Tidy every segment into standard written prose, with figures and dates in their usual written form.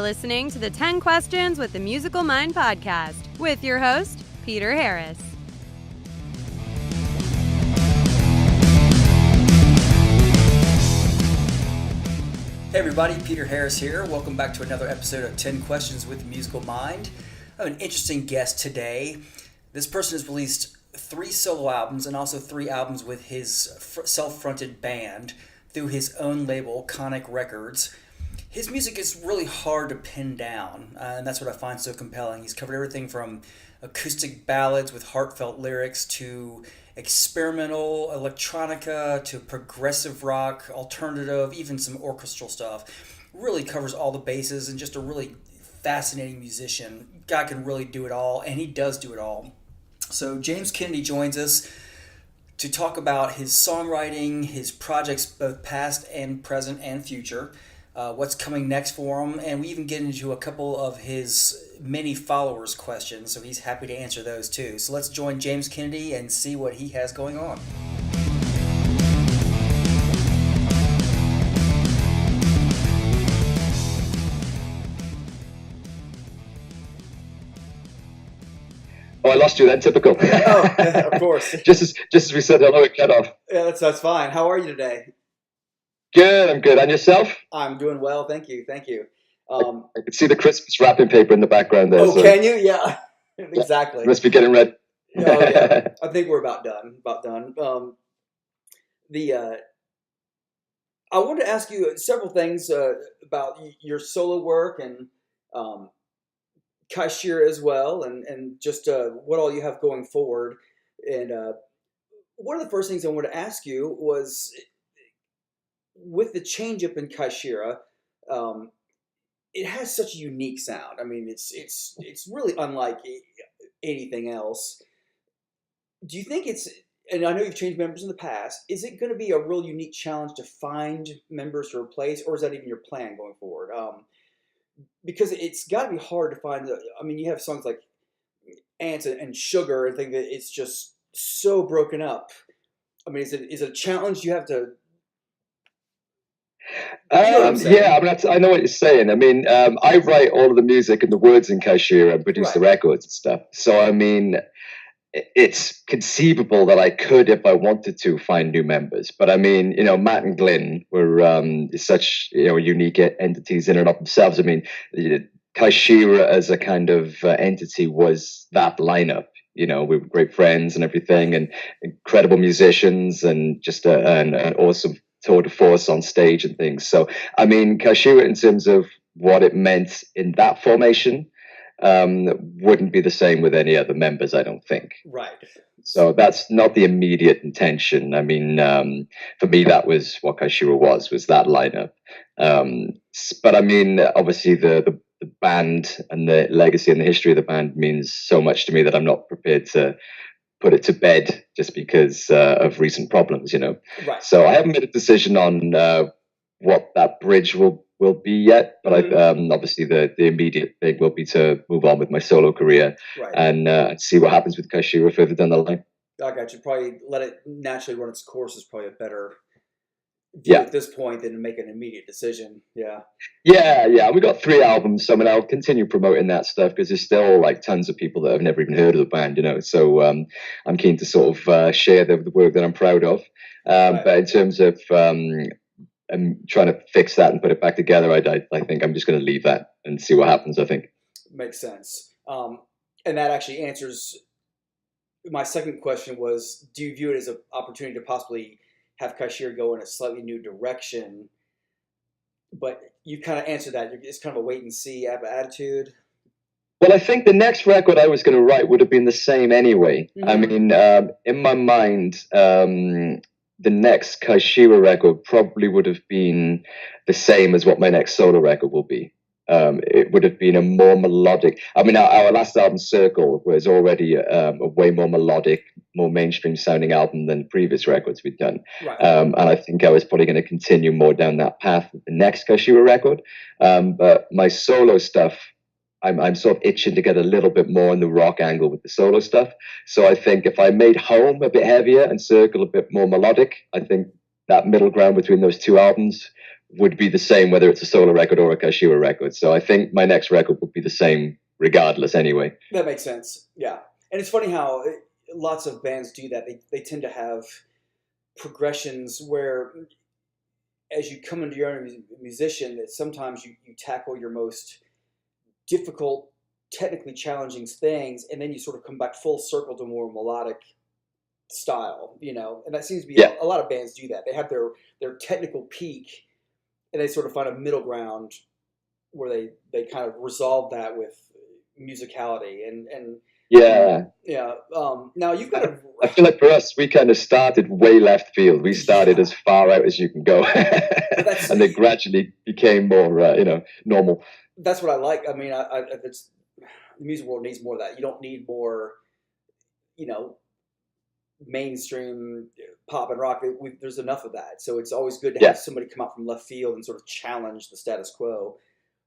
listening to the 10 Questions with the Musical Mind podcast with your host, Peter Harris. Hey everybody, Peter Harris here. Welcome back to another episode of 10 Questions with the Musical Mind. I have an interesting guest today. This person has released 3 solo albums and also 3 albums with his self-fronted band through his own label, Conic Records. His music is really hard to pin down, and that's what I find so compelling. He's covered everything from acoustic ballads with heartfelt lyrics to experimental electronica to progressive rock, alternative, even some orchestral stuff. Really covers all the bases and just a really fascinating musician. Guy can really do it all, and he does do it all. So James Kennedy joins us to talk about his songwriting, his projects both past and present and future, what's coming next for him, and we even get into a couple of his many followers' questions, so he's happy to answer those too. So let's join James Kennedy and see what he has going on. Oh, I lost you then. Typical. Oh, yeah, of course. just as we said hello, it cut off. Yeah, that's fine. How are you today? Good, I'm good. And yourself? I'm doing well, thank you. I can see the Christmas wrapping paper in the background there. Oh, so. Can you? Yeah, exactly. You must be getting ready. Oh, yeah. I think we're about done. I wanted to ask you several things about your solo work and Kyshera as well, and just what all you have going forward. And one of the first things I wanted to ask you was, with the change up in Kyshera, it has such a unique sound. I mean, it's really unlike anything else. Do you think it's, and I know you've changed members in the past, is it going to be a real unique challenge to find members to replace, or is that even your plan going forward? Because it's got to be hard to find. I mean, you have songs like Ants and Sugar and think that it's just so broken up. I mean, is it a challenge you have to? Yeah, I mean, I know what you're saying. I mean, I write all of the music and the words in Kyshera and produce the records and stuff. So, I mean, it's conceivable that I could, if I wanted to, find new members. But I mean, Matt and Glyn were such unique entities in and of themselves. I mean, Kyshera as a kind of entity was that lineup. We were great friends and everything, and incredible musicians, and just an awesome tour de force on stage and things. So, I mean, Kyshera, in terms of what it meant in that formation, wouldn't be the same with any other members, I don't think. Right. So that's not the immediate intention. I mean, for me, that was what Kyshera was that lineup. But I mean, obviously the band and the legacy and the history of the band means so much to me that I'm not prepared to put it to bed just because of recent problems, Right. So I haven't made a decision on what that bridge will be yet, but obviously the immediate thing will be to move on with my solo career, right, and see what happens with Kyshera further down the line. I got you. Probably let it naturally run its course is probably a better view at this point than to make an immediate decision. Yeah. We got 3 albums, so I mean, I'll continue promoting that stuff because there's still like tons of people that have never even heard of the band, So I'm keen to sort of share the work that I'm proud of. Right. But in terms of I'm trying to fix that and put it back together, I think I'm just going to leave that and see what happens, I think. Makes sense. And that actually answers my second question was, do you view it as an opportunity to possibly have Kyshera go in a slightly new direction? But you kind of answered that. It's kind of a wait and see attitude. Well, I think the next record I was going to write would have been the same anyway. Mm-hmm. I mean, in my mind, the next Kyshera record probably would have been the same as what my next solo record will be. It would have been a more melodic. I mean, our last album, Circle, was already a way more melodic, more mainstream sounding album than the previous records we'd done. Right. And I think I was probably going to continue more down that path with the next Kyshera record. But my solo stuff, I'm sort of itching to get a little bit more on the rock angle with the solo stuff. So I think if I made Home a bit heavier and Circle a bit more melodic, I think that middle ground between those 2 albums would be the same whether it's a solo record or a Kyshera record. So I think my next record would be the same regardless anyway. That makes sense. Yeah. And it's funny how lots of bands do that. They tend to have progressions where as you come into your own musician, that sometimes you tackle your most difficult, technically challenging things, and then you sort of come back full circle to more melodic style, and that seems to be a lot of bands do that. They have their technical peak, and they sort of find a middle ground where they kind of resolve that with musicality and now you've got I feel like for us, we kind of started way left field. We started as far out as you can go, and they gradually became more normal. That's what I like. I mean, it's the music world needs more of that. You don't need more mainstream pop and rock. There's enough of that. So it's always good to have somebody come out from left field and sort of challenge the status quo.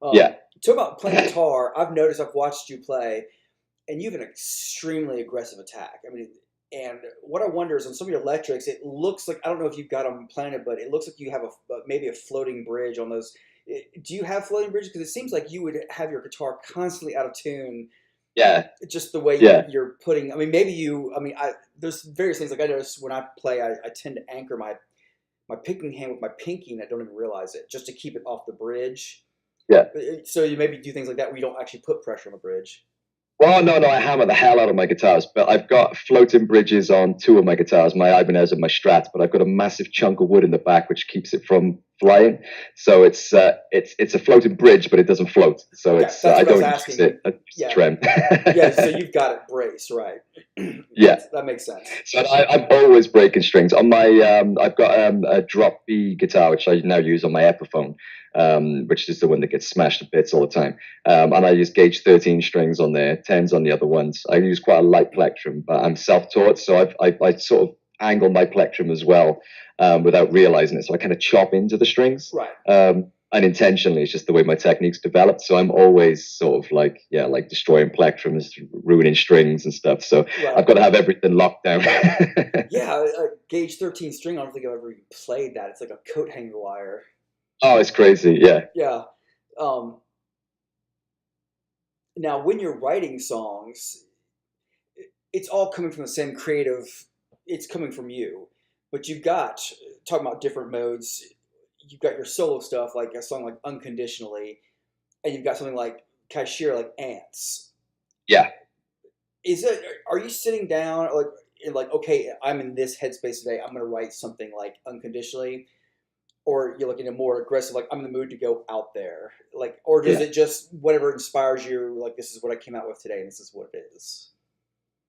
Talk about playing guitar. I've noticed, I've watched you play, and you have an extremely aggressive attack. I mean, and what I wonder is on some of your electrics, it looks like, I don't know if you've got them planted, but it looks like you have maybe a floating bridge on those. Do you have floating bridges? Because it seems like you would have your guitar constantly out of tune. Yeah. Just the way you're putting, I mean, there's various things. Like I notice when I play, I tend to anchor my picking hand with my pinky, and I don't even realize it, just to keep it off the bridge. Yeah. So you maybe do things like that where you don't actually put pressure on the bridge. Well, no, I hammer the hell out of my guitars, but I've got floating bridges on two of my guitars, my Ibanez and my Strat, but I've got a massive chunk of wood in the back which keeps it from flying. So it's a floating bridge, but it doesn't float. So I don't use it. I just trem. Yeah, so you've got it braced, right? Yeah, that makes sense. So I'm always breaking strings on my. I've got a drop B guitar which I now use on my Epiphone, which is the one that gets smashed to bits all the time. And I use gauge 13 strings on there, 10s on the other ones. I use quite a light plectrum, but I'm self-taught, so I sort of angle my plectrum as well without realizing it. So I kind of chop into the strings. Right. Unintentionally, it's just the way my technique's developed. So I'm always sort of like destroying plectrums, ruining strings and stuff. So I've got to have everything locked down. Yeah, a gauge 13 string, I don't think I've ever played that. It's like a coat hanger wire. Oh, it's crazy. Yeah. Yeah. Now, when you're writing songs, it's all coming from the same creative, it's coming from you. But you've got, talking about different modes, you've got your solo stuff, like a song like Unconditionally, and you've got something like Kyshera, like Ants. Yeah. Are you sitting down, like, okay, I'm in this headspace today, I'm going to write something like Unconditionally? Or you're looking at more aggressive, like I'm in the mood to go out there, like, or does it just whatever inspires you? Like, this is what I came out with today, and this is what it is.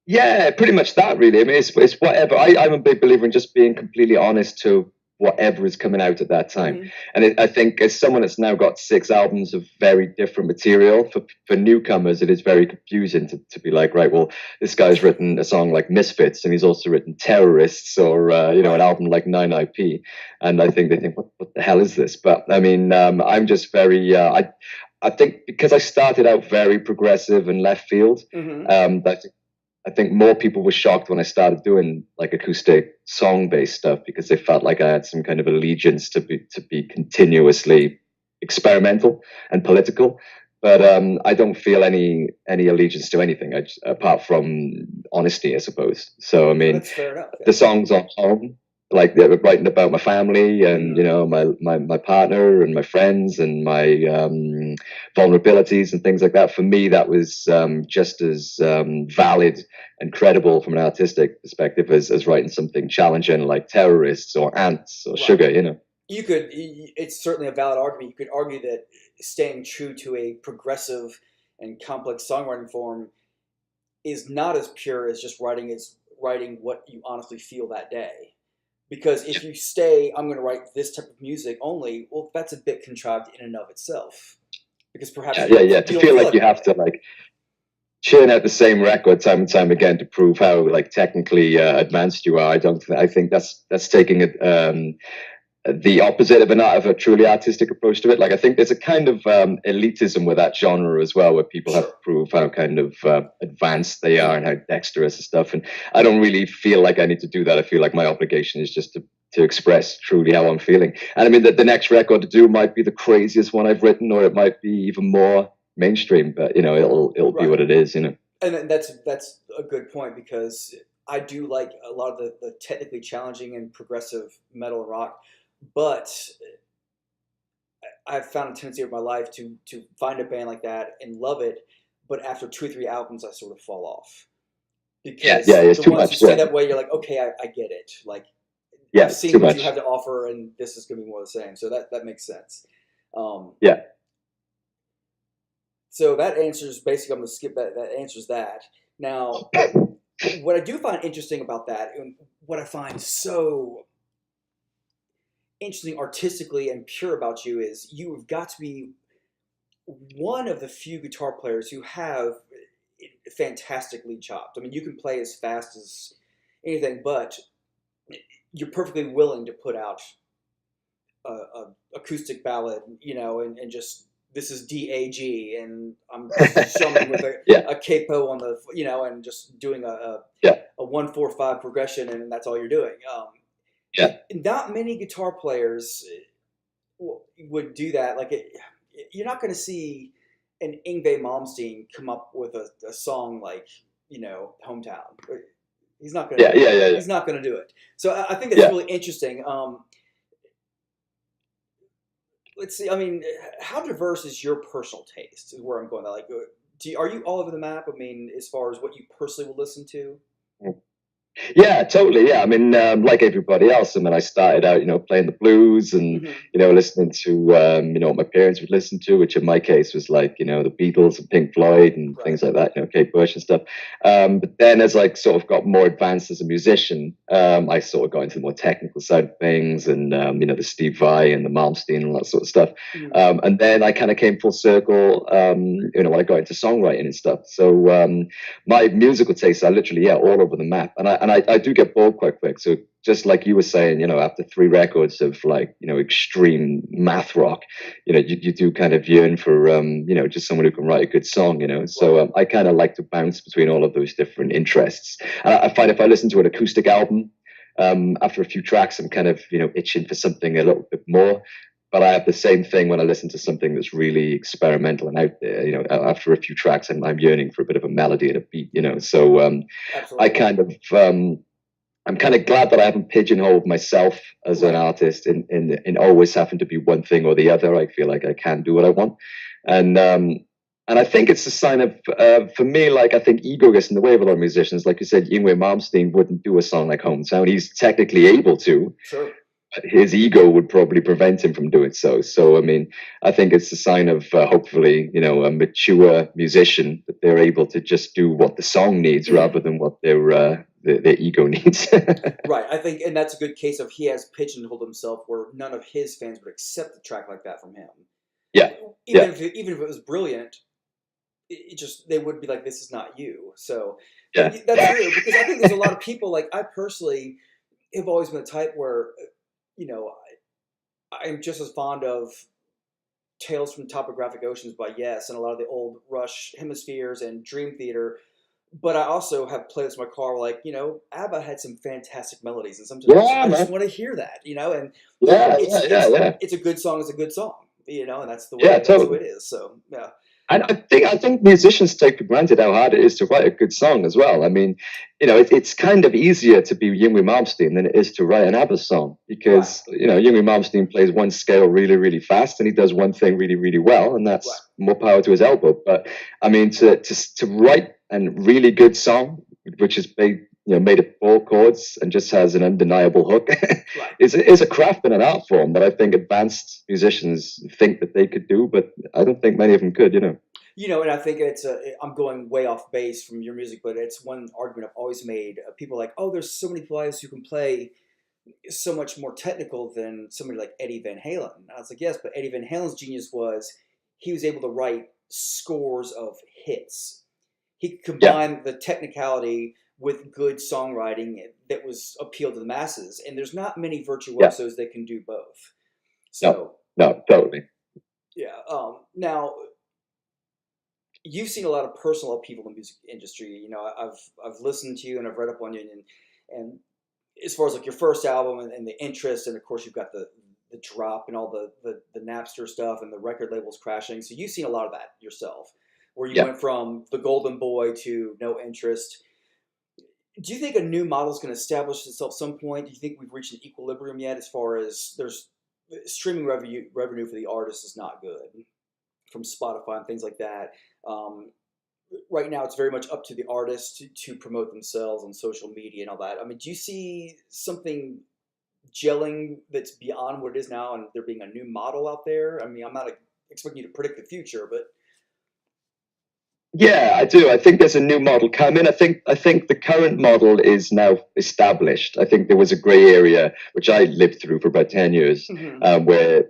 Yeah, pretty much that. Really, I mean, it's whatever. I'm a big believer in just being completely honest to whatever is coming out at that time. Mm-hmm. And I think as someone that's now got 6 albums of very different material, for newcomers, it is very confusing to be like, right, well, this guy's written a song like Misfits, and he's also written Terrorists, or an album like 9IP. And I think they think, what the hell is this? But I mean, I'm just very, I think because I started out very progressive and left field, I think more people were shocked when I started doing like acoustic song-based stuff, because they felt like I had some kind of allegiance to be continuously experimental and political. But I don't feel any allegiance to anything apart from honesty, I suppose. So I mean, that's fair enough, the songs on home, like they were writing about my family and my partner and my friends and my vulnerabilities and things like that. For me, that was just as valid and credible from an artistic perspective as writing something challenging like Terrorists or Ants or Sugar. It's certainly a valid argument. You could argue that staying true to a progressive and complex songwriting form is not as pure as just writing what you honestly feel that day. Because if you stay, I'm going to write this type of music only, well, that's a bit contrived in and of itself. Because perhaps to feel like you have to like churn out the same record time and time again to prove how like technically advanced you are. I think that's taking it the opposite of a truly artistic approach to it. Like I think there's a kind of elitism with that genre as well, where people have to prove how kind of advanced they are and how dexterous and stuff. And I don't really feel like I need to do that. I feel like my obligation is just to to express truly how I'm feeling. And I mean, the next record to do might be the craziest one I've written, or it might be even more mainstream. But it'll be what it is. And that's a good point, because I do like a lot of the technically challenging and progressive metal and rock, but I've found a tendency over my life to find a band like that and love it, but after 2 or 3 albums, I sort of fall off, because it's the too ones much. who say that way, you're like, okay, I get it. Like, I've It's seen too what much. you have to offer, and this is going to be more the same. So that makes sense. Yeah. So that answers, basically, I'm going to skip that. That answers that. Now, what I do find interesting about that, and what I find so interesting artistically and pure about you, is you have got to be one of the few guitar players who have fantastic lead chops. I mean, you can play as fast as anything, but you're perfectly willing to put out a acoustic ballad, and just, this is DAG, and I'm strumming with a capo on the, and just doing a 1-4-5 progression, and that's all you're doing. Not many guitar players would do that. Like, you're not going to see an Yngwie Malmsteen come up with a song like, Hometown. He's not going to. He's not going to do it. So I think that's really interesting. Let's see. I mean, how diverse is your personal taste? Is where I'm going. Like, are you all over the map? I mean, as far as what you personally will listen to. Yeah, totally. Yeah, I mean, like everybody else, I mean, I started out, playing the blues and, listening to, what my parents would listen to, which in my case was like, the Beatles and Pink Floyd and things like that, Kate Bush and stuff. But then as I sort of got more advanced as a musician, I sort of got into the more technical side of things and, the Steve Vai and the Malmsteen and all that sort of stuff. And then I kind of came full circle, when I got into songwriting and stuff. So my musical tastes are literally, all over the map. And I do get bored quite quick. So just like you were saying, after 3 records of like, extreme math rock, you do kind of yearn for, just someone who can write a good song, So I kind of like to bounce between all of those different interests. And I find if I listen to an acoustic album, after a few tracks, I'm kind of, itching for something a little bit more. But I have the same thing when I listen to something that's really experimental and out there. After a few tracks, I'm yearning for a bit of a melody and a beat. So I kind of, I'm kind of glad that I haven't pigeonholed myself as an artist in always having to be one thing or the other. I feel like I can do what I want, and I think it's a sign of, for me, like I think ego gets in the way of a lot of musicians. Like you said, Yngwie Malmsteen wouldn't do a song like Hometown. He's technically able to. Sure. His ego would probably prevent him from doing so. So, I mean, I think it's a sign of hopefully, a mature musician, that they're able to just do what the song needs rather than what their ego needs. Right. I think, and that's a good case of he has pigeonholed himself where none of his fans would accept a track like that from him. Yeah. Even if it was brilliant, it just, they would be like, this is not you. So that's true, because I think there's a lot of people, like I personally have always been the type where, I'm just as fond of Tales from Topographic Oceans by Yes and a lot of the old Rush Hemispheres and Dream Theater. But I also have playlists in my car where, like, ABBA had some fantastic melodies, and sometimes I just want to hear that, and it's a good song, it's a good song, and that's the way, that's the way it is. So, yeah. And I think musicians take for granted how hard it is to write a good song as well. I mean, it's kind of easier to be Yngwie Malmsteen than it is to write an ABBA song, because Yngwie Malmsteen plays one scale really, really fast, and he does one thing really, really well, and that's more power to his elbow. But I mean, to write a really good song, which is made of 4 chords and just has an undeniable hook, is a craft and an art form that I think advanced musicians think that they could do, but I don't think many of them could, and I think I'm going way off base from your music, but it's one argument I've always made. People are like, oh, there's so many players who can play so much more technical than somebody like Eddie Van Halen. And I was like, yes, but Eddie Van Halen's genius was he was able to write scores of hits. He could combine the technicality with good songwriting that was appealed to the masses, and there's not many virtuosos that can do both. So no, totally. Yeah. Now, you've seen a lot of personal upheaval in the music industry. I've listened to you and I've read up on you, and as far as like your first album and the interest, and of course you've got the drop and all the Napster stuff and the record labels crashing. So you've seen a lot of that yourself, where you went from the golden boy to no interest. Do you think a new model is going to establish itself at some point? Do you think we've reached an equilibrium yet, as far as there's streaming revenue for the artist is not good from Spotify and things like that? Right now, it's very much up to the artist to promote themselves on social media and all that. I mean, do you see something gelling that's beyond what it is now, and there being a new model out there? I mean, I'm not expecting you to predict the future, but yeah, I do. I think there's a new model coming. I think the current model is now established. I think there was a gray area which I lived through for about 10 years, where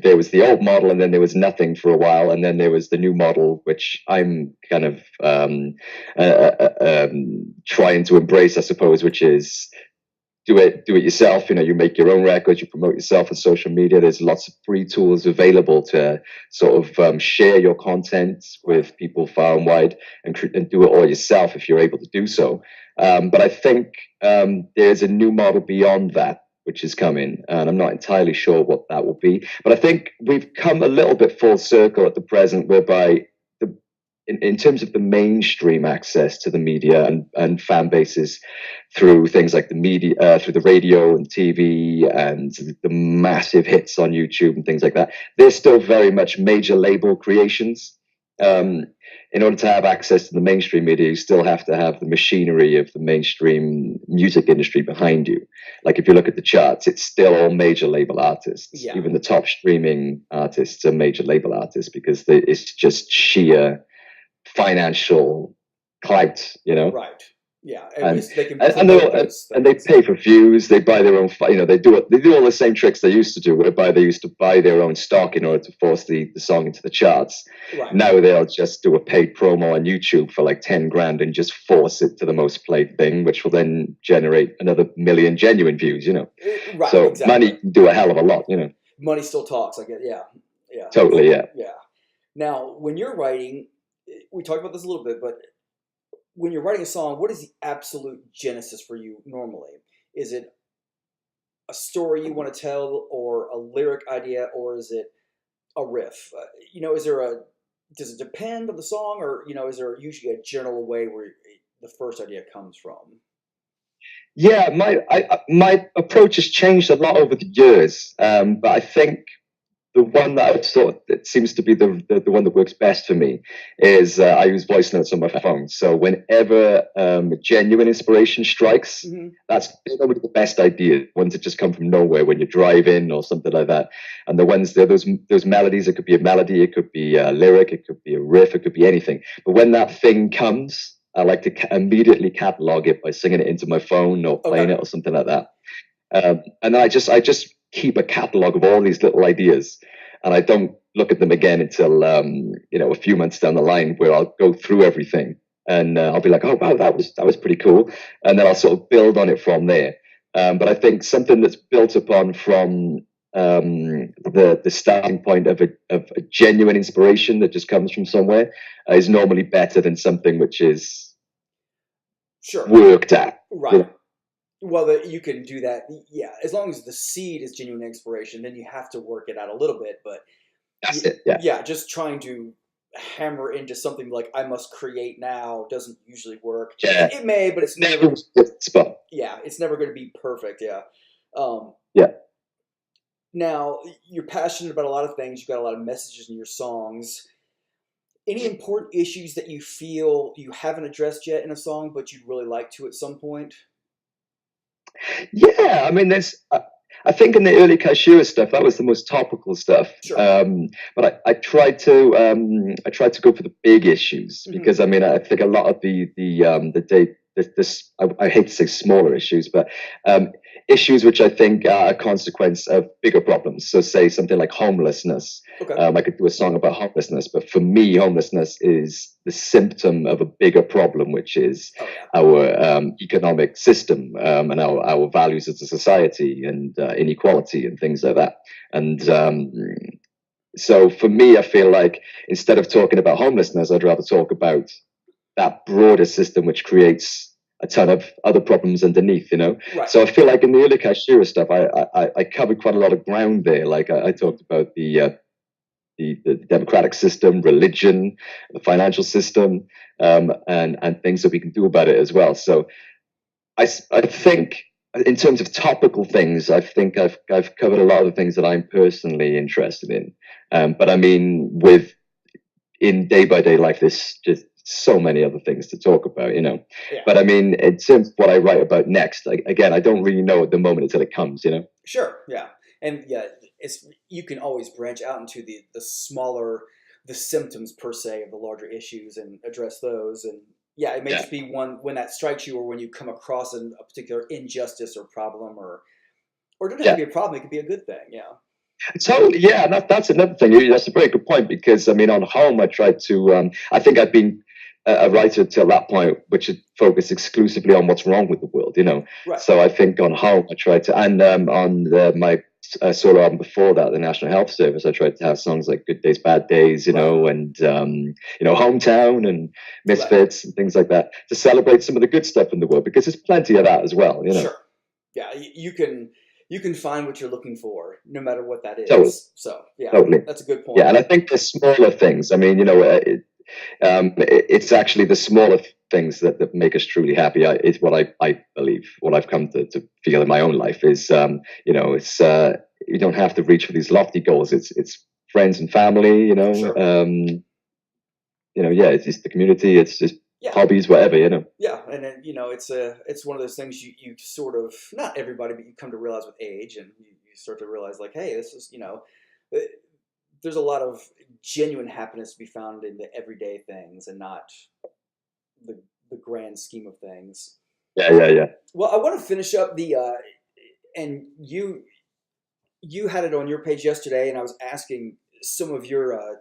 there was the old model, and then there was nothing for a while, and then there was the new model, which I'm kind of trying to embrace, I suppose, which is do it yourself. You make your own records, you promote yourself on social media. There's lots of free tools available to sort of share your content with people far and wide, and do it all yourself if you're able to do so. But I think there's a new model beyond that which is coming, and I'm not entirely sure what that will be. But I think we've come a little bit full circle at the present, whereby in terms of the mainstream access to the media and fan bases through things like the media, through the radio and TV and the massive hits on YouTube and things like that, they're still very much major label creations. In order to have access to the mainstream media, you still have to have the machinery of the mainstream music industry behind you. Like if you look at the charts, it's still all major label artists. Yeah. Even the top streaming artists are major label artists, because it's just sheer financial clout, Right. Yeah, and they pay for views. They buy their own. They do all the same tricks they used to do, whereby they used to buy their own stock in order to force the song into the charts. Right. Now they'll just do a paid promo on YouTube for like 10 grand and just force it to the most played thing, which will then generate another million genuine views. Right. So exactly. Money can do a hell of a lot. Money still talks. I get. Yeah. Totally. Yeah. Yeah. Now, when you're writing, we talked about this a little bit, but when you're writing a song, what is the absolute genesis for you normally? Is it a story you want to tell, or a lyric idea, or is it a riff? Does it depend on the song, or is there usually a general way where the first idea comes from? Yeah, my approach has changed a lot over the years, but I think the one that I've that seems to be the one that works best for me is I use voice notes on my phone. So whenever genuine inspiration strikes, that's normally the best idea. Ones that just come from nowhere when you're driving or something like that. And the ones those melodies, it could be a melody, it could be a lyric, it could be a riff, it could be anything. But when that thing comes, I like to immediately catalog it by singing it into my phone or playing it or something like that. And then I just keep a catalog of all these little ideas, and I don't look at them again until a few months down the line, where I'll go through everything and I'll be like, oh wow, that was pretty cool, and then I'll sort of build on it from there. But I think something that's built upon from the starting point of a genuine inspiration that just comes from somewhere is normally better than something which is worked at. Right. Well, you can do that, yeah. As long as the seed is genuine inspiration, then you have to work it out a little bit. But that's it. Yeah. Yeah, just trying to hammer into something like I must create now doesn't usually work. Yeah. It may, but it's never. Yeah, it's never going to be perfect. Yeah. Yeah. Now you're passionate about a lot of things. You've got a lot of messages in your songs. Any important issues that you feel you haven't addressed yet in a song, but you'd really like to at some point? Yeah, I mean, I think in the early Kyshera stuff, that was the most topical stuff. Sure. But I tried to go for the big issues, because I mean, I think a lot of I hate to say smaller issues, but issues which I think are a consequence of bigger problems. So say something like homelessness. Okay. I could do a song about homelessness, but for me, homelessness is the symptom of a bigger problem, which is our economic system and our values as a society, and inequality and things like that. And so for me, I feel like instead of talking about homelessness, I'd rather talk about that broader system which creates a ton of other problems underneath, Right. So I feel like in the early Kyshera stuff, I covered quite a lot of ground there. Like I talked about the democratic system, religion, the financial system, and things that we can do about it as well. So I think in terms of topical things, I think I've covered a lot of the things that I'm personally interested in. But I mean, in day by day life, there's just so many other things to talk about, Yeah. But I mean, in terms of what I write about next, again, I don't really know at the moment until it comes, Sure. Yeah. And yeah, you can always branch out into the smaller, the symptoms per se of the larger issues and address those. And yeah, it may just be one when that strikes you, or when you come across a particular injustice or problem, or it doesn't have to be a problem. It could be a good thing. Yeah. Totally, yeah, and that's another thing. That's a very good point, because I mean, on Home, I tried to. I think I've been a writer till that point, which had focused exclusively on what's wrong with the world, Right. So I think on Home, I tried to, and on my solo album before that, the National Health Service, I tried to have songs like "Good Days, Bad Days," and "Hometown" and "Misfits" and things like that, to celebrate some of the good stuff in the world, because there's plenty of that as well, Sure. Yeah, you can find what you're looking for, no matter what that is. Totally. So yeah, Totally. That's a good point. Yeah, and I think the smaller things. I mean, it's actually the smaller things that make us truly happy. It's what I believe, what I've come to feel in my own life is, it's you don't have to reach for these lofty goals. It's friends and family, Sure. It's just the community. It's just hobbies, whatever, Yeah, and then, it's one of those things you sort of, not everybody, but you come to realize with age, and you start to realize, like, hey, this is, there's a lot of genuine happiness to be found in the everyday things, and not the grand scheme of things. Yeah. Well, I want to finish up and you had it on your page yesterday, and I was asking some of your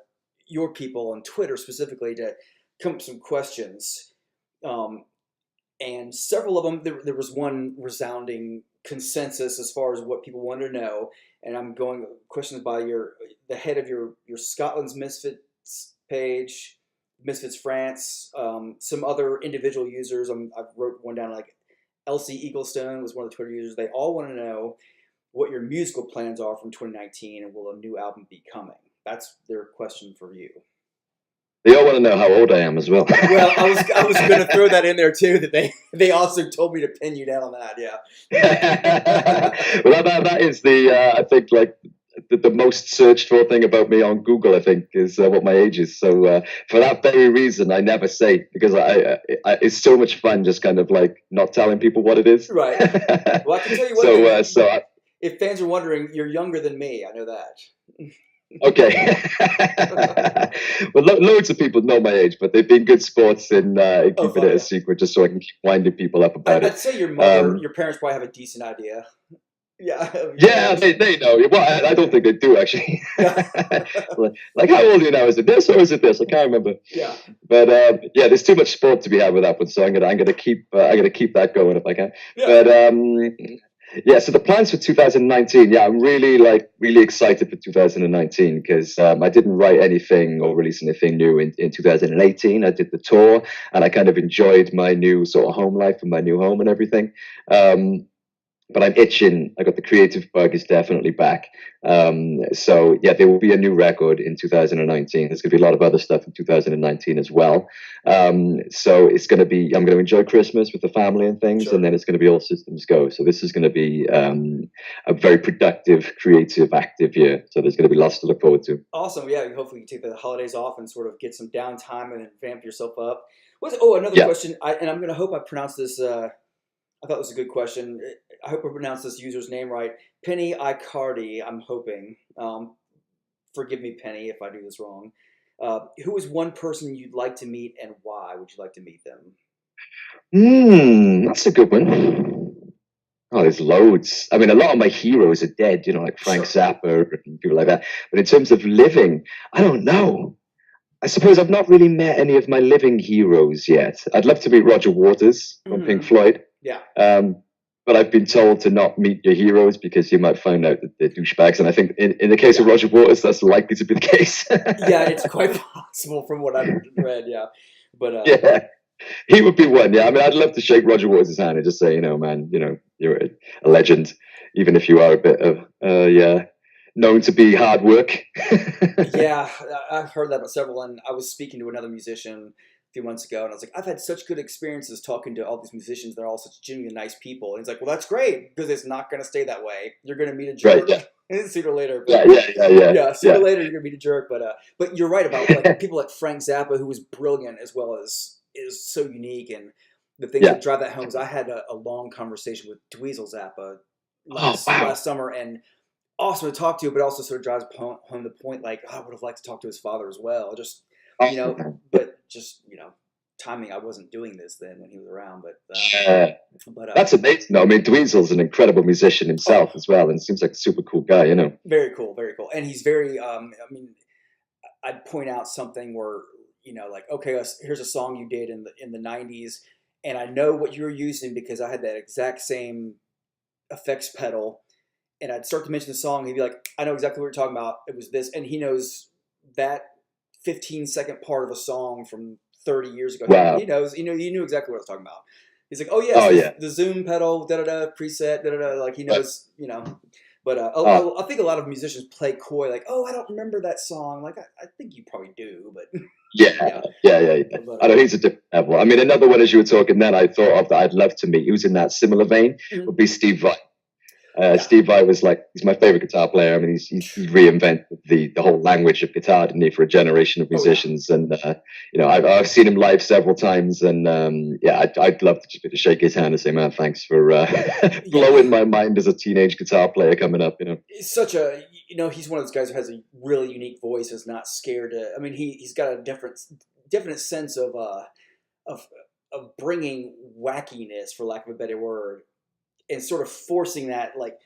people on Twitter specifically to come up with some questions. And several of them, there was one resounding consensus as far as what people wanted to know. And I'm going questions by the head of your Scotland's Misfits page, Misfits France, some other individual users. I wrote one down, like Elsie Eaglestone was one of the Twitter users. They all want to know what your musical plans are from 2019, and will a new album be coming? That's their question for you. They all want to know how old I am as well. Well, I was going to throw that in there too. That they also told me to pin you down on that. Yeah. Well, that is I think, like, the most searched for thing about me on Google, I think, is what my age is. So for that very reason, I never say, because it's so much fun just kind of like not telling people what it is. Right. Well, I can tell you what. If fans are wondering, you're younger than me. I know that. Okay. Well, loads of people know my age, but they've been good sports in keeping it a secret, just so I can keep winding people up about it. I'd say your parents probably have a decent idea. Yeah. Yeah, they know. Well, I don't think they do, actually. Like, how old are you now? Is it this or is it this? I can't remember. Yeah. But there's too much sport to be had with that one, so I'm gonna keep that going if I can. Yeah. But so the plans for 2019. Yeah, I'm really excited for 2019, because I didn't write anything or release anything new in 2018. I did the tour, and I kind of enjoyed my new sort of home life and my new home and everything. But I'm itching. I got the creative bug is definitely back. So yeah, there will be a new record in 2019. There's going to be a lot of other stuff in 2019 as well. So it's going to be, I'm going to enjoy Christmas with the family and things, and then it's going to be all systems go. So this is going to be a very productive, creative, active year. So there's going to be lots to look forward to. Awesome. Yeah, hopefully you take the holidays off and sort of get some downtime and vamp yourself up. Another question, and I'm going to hope I pronounce this. I thought it was a good question. I hope I pronounced this user's name right. Penny Icardi, I'm hoping. Forgive me, Penny, if I do this wrong. Who is one person you'd like to meet, and why would you like to meet them? That's a good one. Oh, there's loads. I mean, a lot of my heroes are dead, like Frank Zappa and people like that. But in terms of living, I don't know. I suppose I've not really met any of my living heroes yet. I'd love to meet Roger Waters from Pink Floyd. Yeah. But I've been told to not meet your heroes because you might find out that they're douchebags. And I think in the case of Roger Waters, that's likely to be the case. Yeah, it's quite possible from what I've read. Yeah. But He would be one. Yeah, I mean, I'd love to shake Roger Waters' hand and just say, man, you're a legend, even if you are a bit of, known to be hard work. Yeah, I've heard that about several, and I was speaking to another musician a few months ago, and I was like, I've had such good experiences talking to all these musicians. They're all such genuinely nice people. And he's like, well, that's great, because it's not going to stay that way. You're going to meet a jerk. Right, yeah. Sooner or later. Yeah. Yeah, sooner or later, you're going to meet a jerk. But you're right about like people like Frank Zappa, who was brilliant as well as is so unique. And the things that drive that home is I had a long conversation with Dweezil Zappa last summer, and awesome to talk to, but also sort of drives home the point, like, I would have liked to talk to his father as well. Just, but just, timing, I wasn't doing this then when he was around, but that's amazing. No, I mean, Dweezil's an incredible musician himself as well, and seems like a super cool guy, Very cool, very cool. And he's very, I'd point out something where, like, okay, here's a song you did in the 90s, and I know what you were using because I had that exact same effects pedal. And I'd start to mention the song, he'd be like, I know exactly what you're talking about. It was this. And he knows that 15-second part of a song from 30 years ago. Wow. He knows, he knew exactly what I was talking about. He's like, oh, yes, the zoom pedal, da-da-da, preset, da-da-da. Like, he knows, But I think a lot of musicians play coy, like, oh, I don't remember that song. Like, I think you probably do, but... Yeah. I know he's a different level. I mean, another one, as you were talking then, I thought of that I'd love to meet, who's in that similar vein, would be Steve Vai. Steve Vai was he's my favorite guitar player. I mean, he's reinvented the whole language of guitar, didn't he, for a generation of musicians. And, I've seen him live several times. And, I'd love to just shake his hand and say, man, thanks for blowing my mind as a teenage guitar player coming up, He's such a, he's one of those guys who has a really unique voice, is not scared to, I mean, he's got a different sense of bringing wackiness, for lack of a better word, and sort of forcing that, like,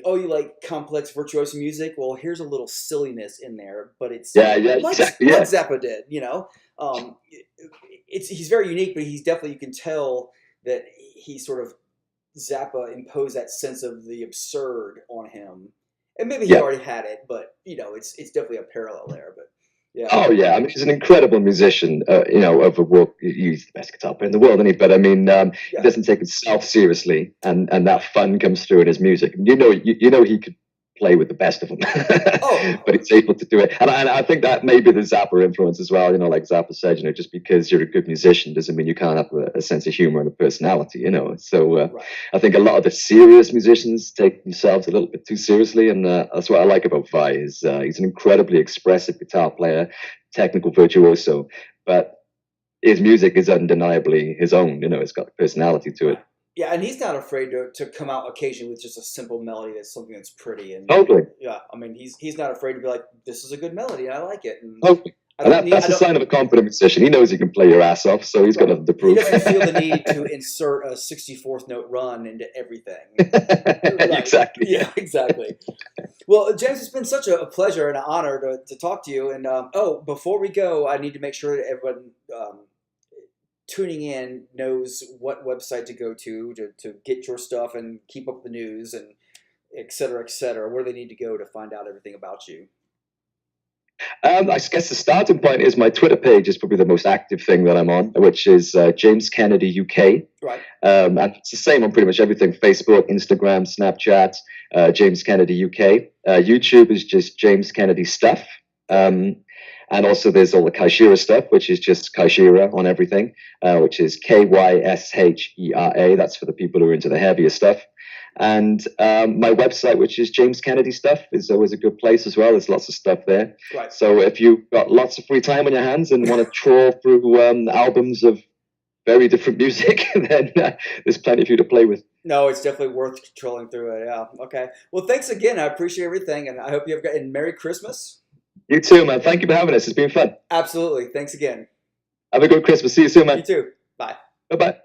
oh, you like complex virtuoso music? Well, here's a little silliness in there, but it's exactly. Like Zappa did, he's very unique, but he's definitely, you can tell that he sort of, Zappa imposed that sense of the absurd on him, and maybe he already had it, but it's definitely a parallel there, but. Yeah. Oh yeah, I mean he's an incredible musician. Of the world, he's the best guitar player in the world, isn't he? But I mean, he doesn't take himself seriously, and that fun comes through in his music. You know he could play with the best of them, but he's able to do it. And I think that may be the Zappa influence as well. Like Zappa said, just because you're a good musician doesn't mean you can't have a sense of humor and a personality. So right. I think a lot of the serious musicians take themselves a little bit too seriously, and that's what I like about Vai. Is he's an incredibly expressive guitar player, technical virtuoso, but his music is undeniably his own. It's got personality to it. Yeah, and he's not afraid to come out occasionally with just a simple melody that's something that's pretty. And totally. Yeah, I mean, he's not afraid to be like, this is a good melody, I like it. And totally. That's a sign of a confident musician. He knows he can play your ass off, so he's got nothing to prove. He doesn't feel the need to insert a 64th note run into everything. Exactly. Yeah, exactly. Well, James, it's been such a pleasure and an honor to talk to you. And before we go, I need to make sure that everyone tuning in knows what website to go to get your stuff and keep up the news and et cetera, where they need to go to find out everything about you. I guess the starting point is my Twitter page is probably the most active thing that I'm on, which is James Kennedy UK. Right. And it's the same on pretty much everything: Facebook, Instagram, Snapchat, James Kennedy UK. YouTube is just James Kennedy Stuff. And also there's all the Kyshera stuff, which is just Kyshera on everything, which is Kyshera. That's for the people who are into the heavier stuff. And my website, which is James Kennedy Stuff, is always a good place as well. There's lots of stuff there. Right. So if you've got lots of free time on your hands and want to trawl through albums of very different music, then there's plenty for you to play with. No, it's definitely worth trolling through it. Yeah. Okay. Well, thanks again. I appreciate everything, and I hope you have got a Merry Christmas. You too, man. Thank you for having us. It's been fun. Absolutely. Thanks again. Have a good Christmas. See you soon, man. You too. Bye. Bye-bye.